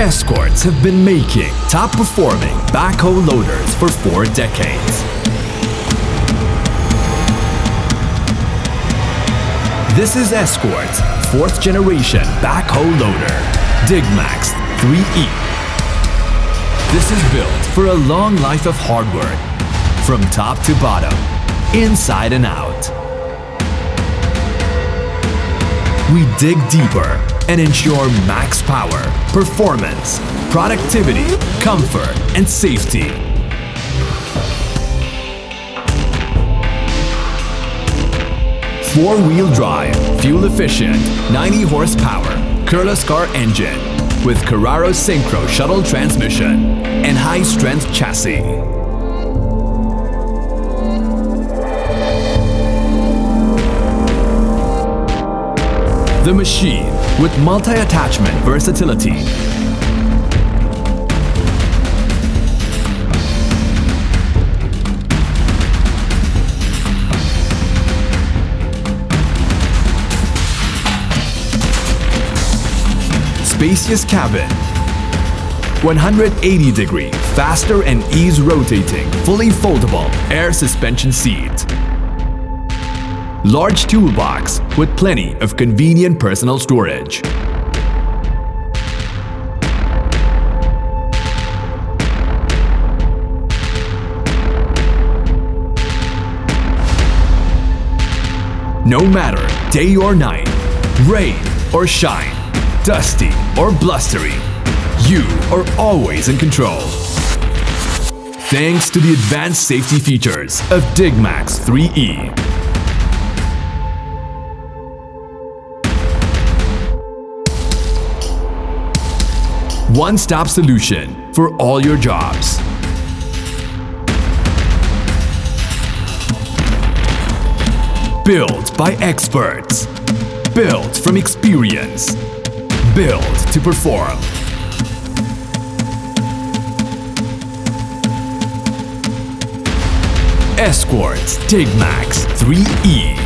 Escorts have been making top-performing backhoe loaders for 4 decades. This is Escort's 4th generation backhoe loader, Digmax 3E. This is built for a long life of hard work, from top to bottom, inside and out. We dig deeper and ensure max power, performance, productivity, comfort, and safety. Four-wheel drive, fuel-efficient, 90 horsepower, Kirloskar engine with Carraro Synchro shuttle transmission and high-strength chassis. The machine with multi-attachment versatility. Spacious cabin. 180-degree, faster and ease rotating, fully foldable air suspension seat. Large toolbox with plenty of convenient personal storage. No matter day or night, rain or shine, dusty or blustery, you are always in control. Thanks to the advanced safety features of Digmax 3E. One-stop solution for all your jobs. Built by experts. Built from experience. Built to perform. Escorts Digmax 3E.